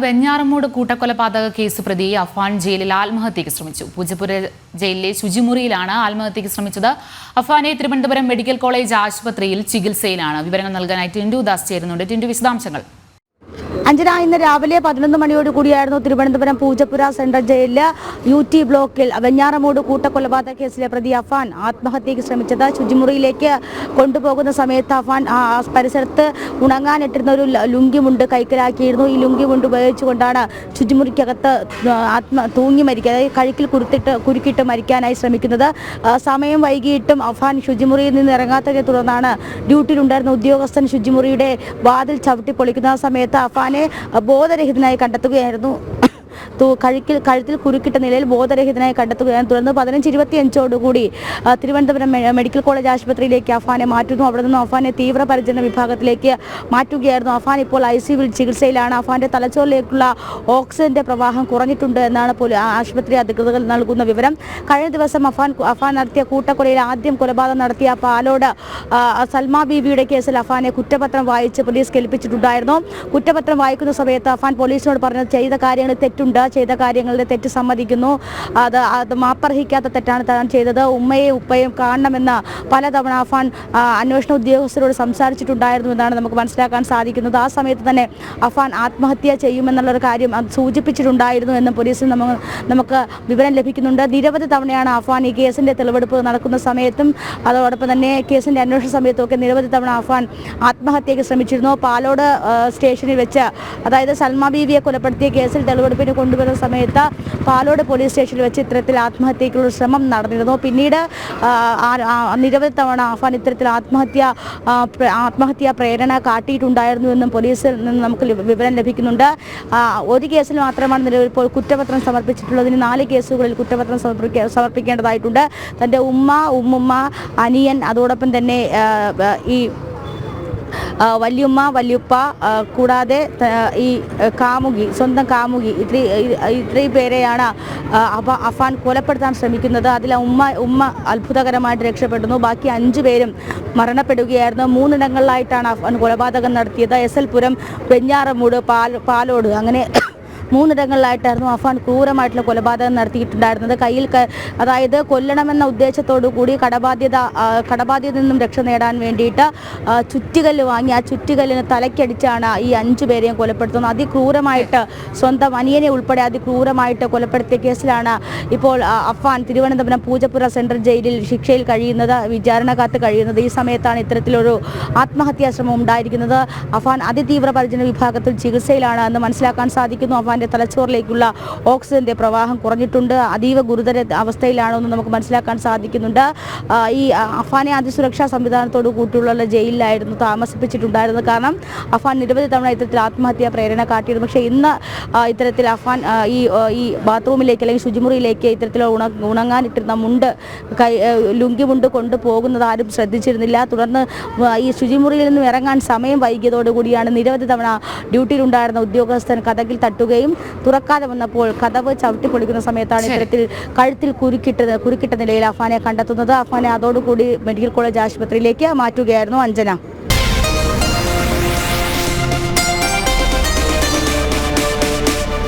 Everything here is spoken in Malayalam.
വെഞ്ഞാറമൂട് കൂട്ടക്കൊലപാതക കേസ് പ്രതി അഫാൻ ജയിലിൽ ആത്മഹത്യയ്ക്ക് ശ്രമിച്ചു. പൂജപ്പുര ജയിലിലെ ശുചിമുറിയിലാണ് ആത്മഹത്യയ്ക്ക് ശ്രമിച്ചത്. അഫാനെ തിരുവനന്തപുരം മെഡിക്കൽ കോളേജ് ആശുപത്രിയിൽ ചികിത്സയിലാണ്. വിവരങ്ങൾ നൽകാനായി ടിൻഡു ദാസ് ചേരുന്നുണ്ട്. ടിൻഡു, വിശദാംശങ്ങൾ. അഞ്ജന, ഇന്ന് രാവിലെ 11 മണിയോട് കൂടിയായിരുന്നു തിരുവനന്തപുരം പൂജപ്പുര സെൻട്രൽ ജയിലിലെ UT ബ്ലോക്കിൽ വെഞ്ഞാറമൂട് കൂട്ടക്കൊലപാതക കേസിലെ പ്രതി അഫാൻ ആത്മഹത്യയ്ക്ക് ശ്രമിച്ചത്. ശുചിമുറിയിലേക്ക് കൊണ്ടുപോകുന്ന സമയത്ത് അഫാൻ പരിസരത്ത് ഉണങ്ങാനിട്ടിരുന്ന ഒരു ലുങ്കിമുണ്ട് കൈക്കലാക്കിയിരുന്നു. ഈ ലുങ്കിമുണ്ട് ഉപയോഗിച്ചുകൊണ്ടാണ് ശുചിമുറിക്കകത്ത് തൂങ്ങി മരിക്കുക, അതായത് കഴുക്കിൽ കുരുക്കിട്ട് മരിക്കാനായി ശ്രമിക്കുന്നത്. സമയം വൈകിയിട്ടും അഫാൻ ശുചിമുറിയിൽ നിന്ന് ഇറങ്ങാത്തതിനെ തുടർന്നാണ് ഡ്യൂട്ടിയിലുണ്ടായിരുന്ന ഉദ്യോഗസ്ഥൻ ശുചിമുറിയുടെ വാതിൽ ചവിട്ടി പൊളിക്കുന്ന സമയത്ത് അഫാനെ ബോധരഹിതനായി കണ്ടെത്തുകയായിരുന്നു. കഴുത്തിൽ കുരുക്കിട്ട നിലയിൽ ബോധരഹിതനായി കണ്ടെത്തുകയാണ്. തുടർന്ന് 15:25 തിരുവനന്തപുരം മെഡിക്കൽ കോളേജ് ആശുപത്രിയിലേക്ക് അഫാനെ മാറ്റുന്നു. അവിടെ നിന്നും അഫാനെ തീവ്രപരിചരണ വിഭാഗത്തിലേക്ക് മാറ്റുകയായിരുന്നു. അഫാൻ ഇപ്പോൾ ICUവിൽ ചികിത്സയിലാണ്. അഫാന്റെ തലച്ചോറിലേക്കുള്ള ഓക്സിജന്റെ പ്രവാഹം കുറഞ്ഞിട്ടുണ്ട് എന്നാണ് ആശുപത്രി അധികൃതർ നൽകുന്ന വിവരം. കഴിഞ്ഞ ദിവസം അഫാൻ നടത്തിയ കൂട്ടക്കൊലയിൽ ആദ്യം കൊലപാതകം നടത്തിയ പാലോട് സൽമ ബീവിയുടെ കേസിൽ അഫാനെ കുറ്റപത്രം വായിച്ച് പോലീസ് കേൾപ്പിച്ചിട്ടുണ്ടായിരുന്നു. കുറ്റപത്രം വായിക്കുന്ന സമയത്ത് അഫാൻ പോലീസിനോട് പറഞ്ഞത് ചെയ്ത കാര്യങ്ങൾ ചെയ്ത കാര്യങ്ങളുടെ തെറ്റ് സമ്മതിക്കുന്നു, അത് മാപ്പർഹിക്കാത്ത തെറ്റാണ് താൻ ചെയ്തത്, ഉമ്മയും ഉപ്പയും കാണണമെന്ന് പലതവണ അഫാൻ അന്വേഷണ ഉദ്യോഗസ്ഥരോട് സംസാരിച്ചിട്ടുണ്ടായിരുന്നു എന്നാണ് നമുക്ക് മനസ്സിലാക്കാൻ സാധിക്കുന്നത്. ആ സമയത്ത് തന്നെ അഫാൻ ആത്മഹത്യ ചെയ്യുമെന്നുള്ളൊരു കാര്യം സൂചിപ്പിച്ചിട്ടുണ്ടായിരുന്നു എന്നും പോലീസിൽ നമുക്ക് വിവരം ലഭിക്കുന്നുണ്ട്. നിരവധി തവണയാണ് അഫാൻ ഈ കേസിൻ്റെ തെളിവെടുപ്പ് നടക്കുന്ന സമയത്തും അതോടൊപ്പം തന്നെ കേസിൻ്റെ അന്വേഷണ സമയത്തുമൊക്കെ നിരവധി തവണ അഫാൻ ആത്മഹത്യയ്ക്ക് ശ്രമിച്ചിരുന്നു. പാലോട് സ്റ്റേഷനിൽ വെച്ച്, അതായത് സൽമ ബീവിയെ കൊലപ്പെടുത്തിയ കേസിൽ തെളിവെടുപ്പിന് കൊണ്ടുവരുന്ന സമയത്ത് പാലോട് പോലീസ് സ്റ്റേഷനിൽ വെച്ച് ഇത്തരത്തിൽ ആത്മഹത്യയ്ക്കുള്ള ശ്രമം നടന്നിരുന്നു. പിന്നീട് നിരവധി തവണ അഫാൻ ഇത്തരത്തിൽ ആത്മഹത്യാ പ്രേരണ കാട്ടിയിട്ടുണ്ടായിരുന്നു എന്നും പോലീസിൽ നിന്ന് നമുക്ക് വിവരം ലഭിക്കുന്നുണ്ട്. ഒരു കേസിൽ മാത്രമാണ് നിലവിൽ ഇപ്പോൾ കുറ്റപത്രം സമർപ്പിച്ചിട്ടുള്ളതിന് 4 കേസുകളിൽ കുറ്റപത്രം സമർപ്പിക്കേണ്ടതായിട്ടുണ്ട്. തൻ്റെ ഉമ്മുമ്മ, അനിയൻ, അതോടൊപ്പം തന്നെ ഈ വല്യുമ്മ, വല്യുപ്പ, കൂടാതെ ഈ സ്വന്തം കാമുകി, ഇത്രയും പേരെയാണ് അഫാൻ കൊലപ്പെടുത്താൻ ശ്രമിക്കുന്നത്. അതിൽ ഉമ്മ അത്ഭുതകരമായിട്ട് രക്ഷപ്പെടുന്നു. ബാക്കി 5 പേരും മരണപ്പെടുകയായിരുന്നു. 3 ഇടങ്ങളിലായിട്ടാണ് അഫാൻ കൊലപാതകം നടത്തിയത്. SL പുരം, വെഞ്ഞാറമൂട്, പാലോട്, അങ്ങനെ 3 ഇടങ്ങളിലായിട്ടായിരുന്നു അഫാൻ ക്രൂരമായിട്ടുള്ള കൊലപാതകം നടത്തിയിട്ടുണ്ടായിരുന്നത്. അതായത് കൊല്ലണമെന്ന ഉദ്ദേശത്തോടു കൂടി കടബാധ്യതയിൽ നിന്നും രക്ഷ നേടാൻ വേണ്ടിയിട്ട് ചുറ്റികല്ല് വാങ്ങി ആ ചുറ്റികല്ലിന് തലയ്ക്കടിച്ചാണ് ഈ 5 പേരെയും കൊലപ്പെടുത്തുന്നത്. അതിക്രൂരമായിട്ട് സ്വന്തം അനിയനെ ഉൾപ്പെടെ അതിക്രൂരമായിട്ട് കൊലപ്പെടുത്തിയ കേസിലാണ് ഇപ്പോൾ അഫാൻ തിരുവനന്തപുരം പൂജപ്പുര സെൻട്രൽ ജയിലിൽ ശിക്ഷയിൽ കഴിയുന്നത്, വിചാരണ കാത്ത് കഴിയുന്നത്. ഈ സമയത്താണ് ഇത്തരത്തിലൊരു ആത്മഹത്യാ ശ്രമം ഉണ്ടായിരിക്കുന്നത്. അഫാൻ അതിതീവ്ര പരിചരണ വിഭാഗത്തിൽ ചികിത്സയിലാണ് എന്ന് മനസ്സിലാക്കാൻ സാധിക്കുന്നു. അഫാന്റെ തലച്ചോറിലേക്കുള്ള ഓക്സിജന്റെ പ്രവാഹം കുറഞ്ഞിട്ടുണ്ട്. അതീവ ഗുരുതര അവസ്ഥയിലാണെന്ന് നമുക്ക് മനസ്സിലാക്കാൻ സാധിക്കുന്നുണ്ട്. ഈ അഫാനെ അതിസുരക്ഷാ സംവിധാനത്തോടു കൂട്ടിയുള്ള ജയിലിലായിരുന്നു താമസിപ്പിച്ചിട്ടുണ്ടായിരുന്നത്. കാരണം അഫാൻ നിരവധി തവണ ഇത്തരത്തിൽ ആത്മഹത്യാ പ്രേരണ കാട്ടിയിരുന്നു. പക്ഷേ ഇന്ന് ഇത്തരത്തിൽ അഫാൻ ഈ ബാത്റൂമിലേക്ക് അല്ലെങ്കിൽ ശുചിമുറിയിലേക്ക് ഇത്തരത്തിൽ ഉണങ്ങാനിട്ടിരുന്ന ലുങ്കി മുണ്ട് കൊണ്ടുപോകുന്നത് ആരും ശ്രദ്ധിച്ചിരുന്നില്ല. തുടർന്ന് ഈ ശുചിമുറിയിൽ നിന്നും ഇറങ്ങാൻ സമയം വൈകിയതോടുകൂടിയാണ് നിരവധി തവണ ഡ്യൂട്ടിയിലുണ്ടായിരുന്ന ഉദ്യോഗസ്ഥൻ കതകിൽ തട്ടുകയും തുറക്കാതെ വന്നപ്പോൾ കതവ് ചവിട്ടി പൊളിക്കുന്ന സമയത്താണ് ഇത്തരത്തിൽ കഴുത്തിൽ കുരുക്കിട്ട നിലയിൽ അഫാനെ കണ്ടെത്തുന്നത്. അഫാനെ അതോടുകൂടി മെഡിക്കൽ കോളേജ് ആശുപത്രിയിലേക്ക് മാറ്റുകയായിരുന്നു. അഞ്ജന.